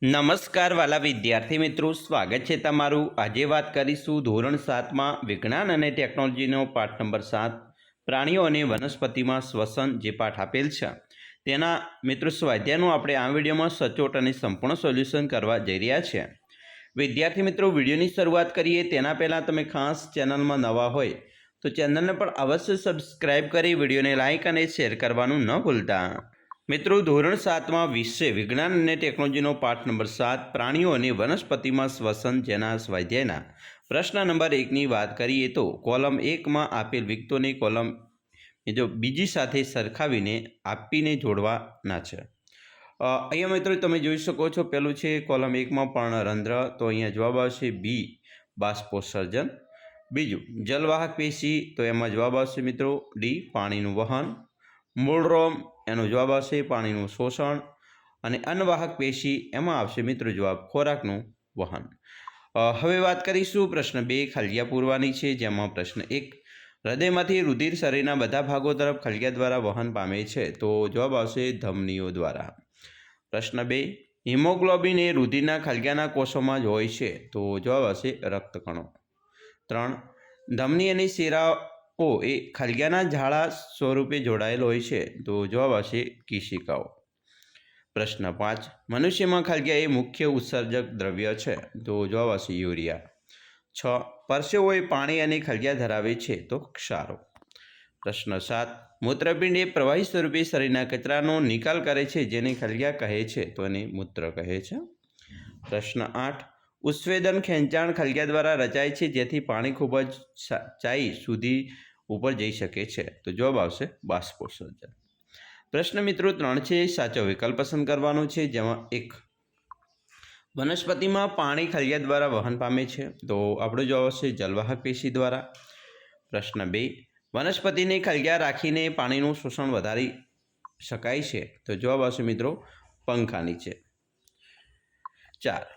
નમસ્કાર વાલા વિદ્યાર્થી મિત્રો, સ્વાગત છે તમારું। આજે વાત કરીશું ધોરણ 7માં વિજ્ઞાન અને ટેકનોલોજીનો પાઠ નંબર 7 પ્રાણીઓ અને વનસ્પતિમાં શ્વસન જે પાઠ આપેલ છે તેના મિત્રો સ્વાધ્યાયનું આપણે આ વિડીયોમાં સચોટ અને સંપૂર્ણ સોલ્યુશન કરવા જઈ રહ્યા છીએ। વિદ્યાર્થી મિત્રો, વિડીયોની શરૂઆત કરીએ તેના પહેલાં તમે ખાસ ચેનલમાં નવા હોય તો ચેનલને પણ અવશ્ય સબસ્ક્રાઇબ કરી વિડીયોને લાઇક અને શેર કરવાનું ન ભૂલતા। મિત્રો, ધોરણ 7માં વિષય વિજ્ઞાન અને ટેકનોલોજીનો પાઠ નંબર 7 પ્રાણીઓ અને વનસ્પતિમાં શ્વસન જેના સ્વાધ્યાયના પ્રશ્ન નંબર 1ની વાત કરીએ તો કોલમ 1માં આપેલ વિગતોને કોલમ બીજી સાથે સરખાવીને આપીને જોડવાના છે। અહીંયા મિત્રો તમે જોઈ શકો છો, પહેલું છે કોલમ 1માં પર્ણરંધ્ર, તો અહીંયા જવાબ આવશે બી બાષ્પોત્સર્જન। બીજું જલવાહક પેશી, તો એમાં જવાબ આવશે મિત્રો ડી પાણીનું વહન। મૂળરોમ, એનો જવાબ આવશે પાણીનું શોષણ। અને અન્નવાહક પેશી, એમાં આવશે મિત્રો જવાબ ખોરાકનું વહન। હવે વાત કરીશું પ્રશ્ન 2 ખલિયા પૂરવાની છે, જેમાં પ્રશ્ન 1 હૃદયમાંથી રુધિર શરીરના બધા ભાગો તરફ ખલિયા દ્વારા વહન પામે છે, તો જવાબ આવશે ધમનીઓ દ્વારા। પ્રશ્ન 2 હિમોગ્લોબિન એ રુધિરના ખલિયાના કોષોમાં જ હોય છે, તો જવાબ આવશે રક્તકણો। 3 ધમની અને શિરાઓ એ ખલિયાના ઝાડા સ્વરૂપે જોડાયેલ હોય છે, તો જવાબ આવશે કેશિકાઓ। પ્રશ્ન 5 મનુષ્યમાં ખલિયા એ મુખ્ય ઉત્સર્જક દ્રવ્ય છે, તો જવાબ આવશે યુરિયા। 6 પરસેવો એ પાણી અને ખલિયા ધરાવે છે, તો ક્ષારો। પ્રશ્ન 7 મૂત્રપિંડ એ પ્રવાહી સ્વરૂપે શરીરના કચરાનો નિકાલ કરે છે, જેને ખલિયા કહે છે, તો એને મૂત્ર કહે છે। પ્રશ્ન 8 ઉત્સ્વેદન ખેંચાણ ખલિયા દ્વારા રચાય છે, જેથી પાણી ખૂબ જ ચાઈ સુધી ઉપર જઈ શકે છે, તો જવાબ આવશે બાષ્પોત્સર્જન। પ્રશ્ન મિત્રો 3 છે, સાચો વિકલ્પ પસંદ કરવાનો છે, જેમાં 1 વનસ્પતિમાં પાણી ખલિયા દ્વારા વહન પામે છે, તો આપણો જવાબ આવશે જલવાહક પેશી દ્વારા। પ્રશ્ન 2 વનસ્પતિને ખલિયા રાખીને પાણીનું શોષણ વધારી શકાય છે, તો જવાબ આવશે મિત્રો પંખા નીચે। 4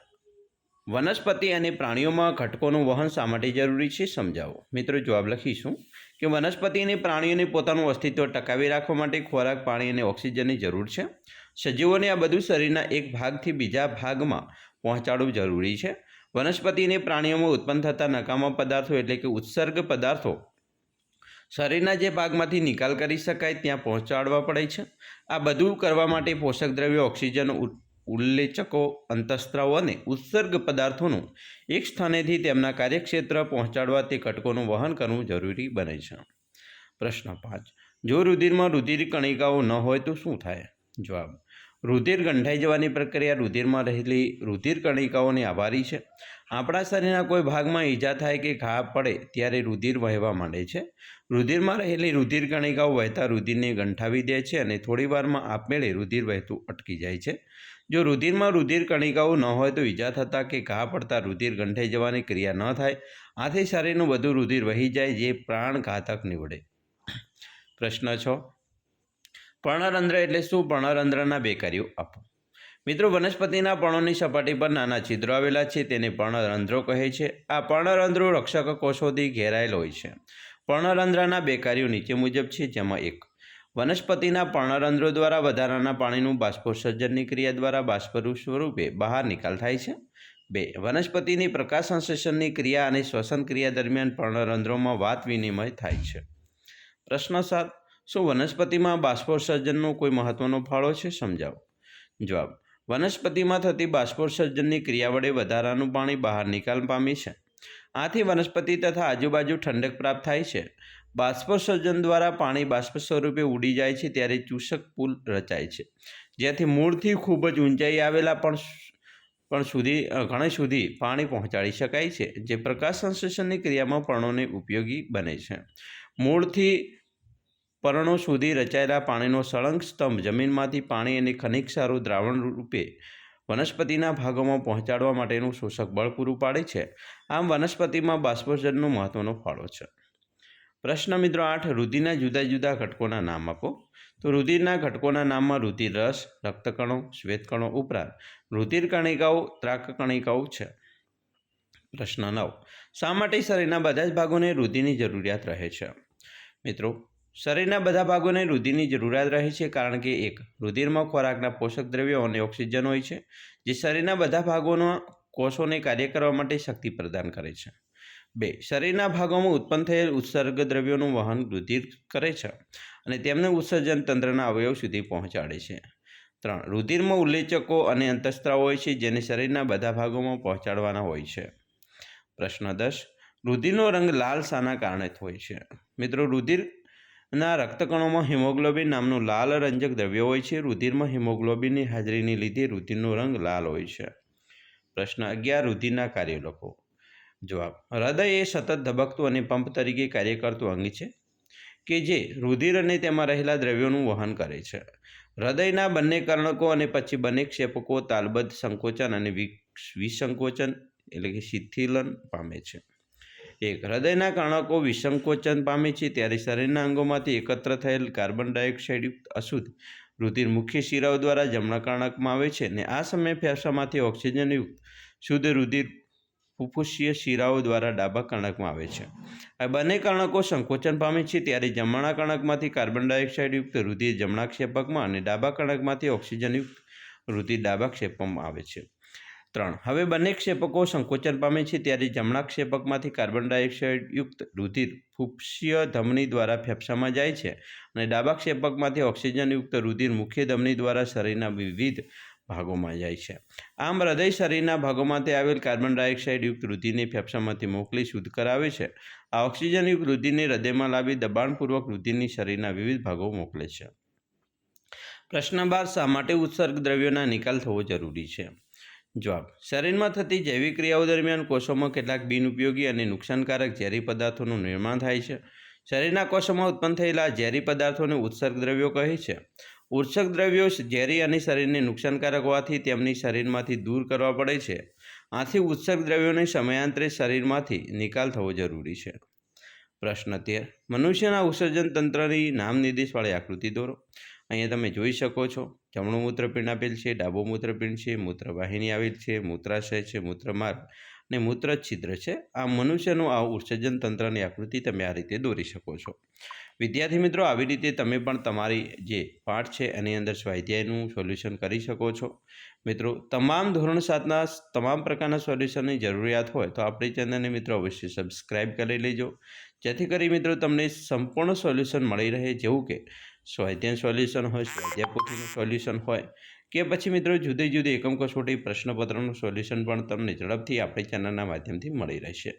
વનસ્પતિ અને પ્રાણીઓમાં ઘટકોનું વહન શા માટે જરૂરી છે, સમજાવો। મિત્રો જવાબ લખીશું કે વનસ્પતિ અને પ્રાણીઓને પોતાનું અસ્તિત્વ ટકાવી રાખવા માટે ખોરાક, પાણી અને ઓક્સિજનની જરૂર છે। સજીવોને આ બધું શરીરના એક ભાગથી બીજા ભાગમાં પહોંચાડવું જરૂરી છે। વનસ્પતિ અને પ્રાણીઓમાં ઉત્પન્ન થતા નકામા પદાર્થો એટલે કે ઉત્સર્ગ પદાર્થો શરીરના જે ભાગમાંથી નિકાલ કરી શકાય ત્યાં પહોંચાડવા પડે છે। આ બધું કરવા માટે પોષક દ્રવ્યો, ઓક્સિજન, ઉલ્લેચકો, અંતઃસ્ત્રાવો અને ઉત્સર્ગ પદાર્થોનું એક સ્થાનેથી તેમના કાર્યક્ષેત્ર પહોંચાડવા તે ઘટકોનું વહન કરવું જરૂરી બને છે। પ્રશ્ન 5 જો રુધિરમાં રુધિર કણિકાઓ ન હોય તો શું થાય? જવાબ રુધિર ગંઠાઈ જવાની પ્રક્રિયા રુધિરમાં રહેલી રુધિર કણિકાઓને આભારી છે। આપણા શરીરના કોઈ ભાગમાં ઈજા થાય કે ઘા પડે ત્યારે રુધિર વહેવા માંડે છે। રુધિરમાં રહેલી રુધિર કણિકાઓ વહેતા રુધિરને ગંઠાવી દે છે અને થોડી વારમાં આપમેળે રુધિર વહેતું અટકી જાય છે। જો રુધિરમાં રુધિર કણિકાઓ ન હોય તો ઈજા થતાં કે ઘા પડતા રુધિર ગંઠાઈ જવાની ક્રિયા ન થાય, આથી શરીરનું બધું રુધિર વહી જાય, જે પ્રાણઘાતક નીવડે। પ્રશ્ન 6 પર્ણરંધ્ર એટલે શું? પર્ણરંધ્રના 2 કાર્યો આપો। મિત્રો વનસ્પતિના પર્ણોની સપાટી પર નાના છિદ્રો આવેલા છે, તેને પર્ણરંધ્રો કહે છે। આ પર્ણરંધ્રો રક્ષક કોષોથી ઘેરાયેલ હોય છે। પર્ણરંધ્રના 2 કાર્યો નીચે મુજબ છે, જેમાં 1 વનસ્પતિના પર્ણરંધ્રો દ્વારા વધારાના પાણીનું બાષ્પોત્સર્જનની ક્રિયા દ્વારા બાષ્પરૂપ સ્વરૂપે બહાર નિકાલ થાય છે। 2 વનસ્પતિની પ્રકાશ સંશ્લેષણની ક્રિયા અને શ્વસન ક્રિયા દરમિયાન પર્ણરંધ્રોમાં વાત વિનિમય થાય છે। પ્રશ્ન 7 શું વનસ્પતિમાં બાષ્પોત્સર્જનનો કોઈ મહત્વનો ફાળો છે, સમજાવો। જવાબ વનસ્પતિમાં થતી બાષ્પોત્સર્જનની ક્રિયા વડે વધારાનું પાણી બહાર નિકાલ પામે છે। આથી વનસ્પતિ તથા આજુબાજુ ઠંડક પ્રાપ્ત થાય છે। બાષ્પોત્સર્જન દ્વારા પાણી બાષ્પ સ્વરૂપે ઉડી જાય છે, ત્યારે ચૂષક પુલ રચાય છે, જ્યાંથી મૂળથી ખૂબ જ ઊંચાઈ આવેલા ઘણે સુધી પાણી પહોંચાડી શકાય છે, જે પ્રકાશ સંશ્લેષણની ક્રિયામાં પર્ણોને ઉપયોગી બને છે। મૂળથી પર્ણો સુધી રચાયેલા પાણીનો સળંગ સ્તંભ જમીનમાંથી પાણી અને ખનિજ ક્ષારો દ્રાવણ રૂપે વનસ્પતિના ભાગોમાં પહોંચાડવા માટેનું શોષક બળ પૂરું પાડે છે। આમ વનસ્પતિમાં બાષ્પોત્સર્જનનો મહત્વનો ફાળો છે। પ્રશ્ન મિત્રો 8 રુધિરના જુદા જુદા ઘટકોના નામ આપો। તો રુધિરના ઘટકોના નામમાં રુધિર રસ, રક્તકણો, શ્વેતકણો ઉપરાંત રુધિર કણિકાઓ, ત્રાક કણિકાઓ છે। પ્રશ્ન 9 શા માટે શરીરના બધા જ ભાગોને રુધિરની જરૂરિયાત રહે છે? મિત્રો શરીરના બધા ભાગોને રુધિરની જરૂરિયાત રહે છે કારણ કે 1. રુધિરમાં ખોરાકના પોષક દ્રવ્યો અને ઓક્સિજન હોય છે જે શરીરના બધા ભાગોના કોષોને કાર્ય કરવા માટે શક્તિ પ્રદાન કરે છે. 2. શરીરના ભાગોમાં ઉત્પન્ન થયેલ ઉત્સર્ગ દ્રવ્યોનું વહન રુધિર કરે છે અને તેમને ઉત્સર્જન તંત્રના અવયવ સુધી પહોંચાડે છે. 3. રુધિરમાં ઉલ્લેચકો અને અંતઃસ્ત્રાવો હોય છે જેને શરીરના બધા ભાગોમાં પહોંચાડવાના હોય છે. પ્રશ્ન 10. રુધિરનો રંગ લાલ શાના કારણે હોય છે? મિત્રો, રુધિરના રક્તકણોમાં હિમોગ્લોબિન નામનું લાલ રંજક દ્રવ્ય હોય છે. રુધિરમાં હિમોગ્લોબિનની હાજરીને લીધે રુધિરનો રંગ લાલ હોય છે. પ્રશ્ન 11. રુધિરના કાર્યો લખો. જવાબ: હૃદય એ સતત ધબકતું અને પંપ તરીકે કાર્ય કરતું અંગ છે કે જે રુધિર અને તેમાં રહેલા દ્રવ્યોનું વહન કરે છે. હૃદયના બંને કર્ણકો અને પછી બંને ક્ષેપકો તાલબદ્ધ સંકોચન અને વિસંકોચન એટલે કે શિથિલન પામે છે. 1. હૃદયના કર્ણકો વિસંકોચન પામે છે ત્યારે શરીરના અંગોમાંથી એકત્ર થયેલ કાર્બન ડાયોક્સાઇડયુક્ત અશુદ્ધ રુધિર મુખ્ય શિરાઓ દ્વારા જમણા કર્ણકમાં આવે છે અને આ સમયે ફેફસામાંથી ઓક્સિજનયુક્ત શુદ્ધ રુધિર ફુફ્ફુસીય શિરાઓ દ્વારા ડાબા કર્ણકમાં આવે છે. આ બંને કર્ણકો સંકોચન પામે છે ત્યારે જમણા કર્ણકમાંથી કાર્બન ડાયોક્સાઇડયુક્ત રુધિર જમણા ક્ષેપકમાં અને ડાબા કર્ણકમાંથી ઓક્સિજનયુક્ત રુધિર ડાબા ક્ષેપકમાં આવે છે. 3. હવે બંને ક્ષેપકો સંકોચન પામે છે ત્યારે જમણા ક્ષેપકમાંથી કાર્બન ડાયોક્સાઇડયુક્ત રુધિર ફુફ્ફુસીય ધમની દ્વારા ફેફસામાં જાય છે અને ડાબા ક્ષેપકમાંથી ઓક્સિજનયુક્ત રુધિર મુખ્ય ધમની દ્વારા શરીરના વિવિધ ભાગોમાં જાય છે. આમ હૃદય શરીરના ભાગોમાંથી આવેલ કાર્બન ડાયોક્સાઇડયુક્ત રુધિરને ફેફસામાંથી મોકલી શુદ્ધ કરાવે છે. આ ઓક્સિજનયુક્ત રુધિરને હૃદયમાં લાવી દબાણપૂર્વક રુધિરની શરીરના વિવિધ ભાગો મોકલે છે. પ્રશ્ન 12. શા માટે ઉત્સર્ગ દ્રવ્યોના નિકાલ થવો જરૂરી છે? જવાબ: શરીરમાં થતી જૈવિક ક્રિયાઓ દરમિયાન કોષોમાં કેટલાક બિનઉપયોગી અને નુકસાનકારક ઝેરી પદાર્થોનું નિર્માણ થાય છે. શરીરના કોષોમાં ઉત્પન્ન થયેલા ઝેરી પદાર્થોને ઉત્સર્ગ દ્રવ્યો કહે છે. ઉત્સર્ગ દ્રવ્યો ઝેરી અને શરીરને નુકસાનકારક હોવાથી તેમની શરીરમાંથી દૂર કરવા પડે છે. આથી ઉત્સર્ગ દ્રવ્યોને સમયાંતરે શરીરમાંથી નિકાલ થવો જરૂરી છે. પ્રશ્ન 13. મનુષ્યના ઉત્સર્જન તંત્રની નામ નિર્દેશવાળી આકૃતિ દોરો. અહીંયા તમે જોઈ શકો છો, જમણું મૂત્રપિંડ આપેલ છે, ડાબું મૂત્રપિંડ છે, મૂત્રવાહિની આવેલ છે, મૂત્રાશય છે, મૂત્રમાર્ગ અને મૂત્ર છિદ્ર છે. આ મનુષ્યનું આ ઉત્સર્જન તંત્રની આકૃતિ તમે આ રીતે દોરી શકો છો. વિદ્યાર્થી મિત્રો, આવી રીતે તમે પણ તમારી જે પાઠ છે એની અંદર સ્વાધ્યાયનું સોલ્યુશન કરી શકો છો. મિત્રો, તમામ ધોરણ 7ના તમામ પ્રકારના સોલ્યુશનની જરૂરિયાત હોય તો આપણી ચેનલને મિત્રો અવશ્ય સબસ્ક્રાઈબ કરી લેજો, જેથી કરી મિત્રો તમને સંપૂર્ણ સોલ્યુશન મળી રહે, જેવું કે સ્વાધ્યાય સોલ્યુશન હોય, સ્વાધ્યાય પોથીનું સોલ્યુશન હોય કે પછી મિત્રો જુદી જુદી એકમ કસોટી પ્રશ્નપત્રનું સોલ્યુશન પણ તમને ઝડપથી આપણી ચેનલના માધ્યમથી મળી રહેશે.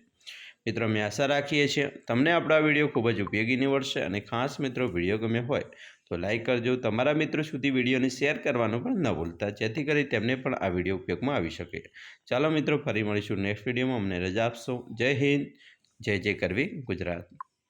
મિત્રો, અમે આશા રાખીએ છીએ તમને આપણા વિડીયો ખૂબ જ ઉપયોગી નીવડશે અને ખાસ મિત્રો વિડીયો ગમ્યો હોય તો લાઇક કરજો. તમારા મિત્રો સુધી વિડીયોને શેર કરવાનું પણ ન ભૂલતા, જેથી કરી તેમને પણ આ વિડીયો ઉપયોગમાં આવી શકે. ચાલો મિત્રો, ફરી મળીશું નેક્સ્ટ વિડીયોમાં. અમને રજા આપશો. જય હિન્દ, જય જય કરવી ગુજરાત.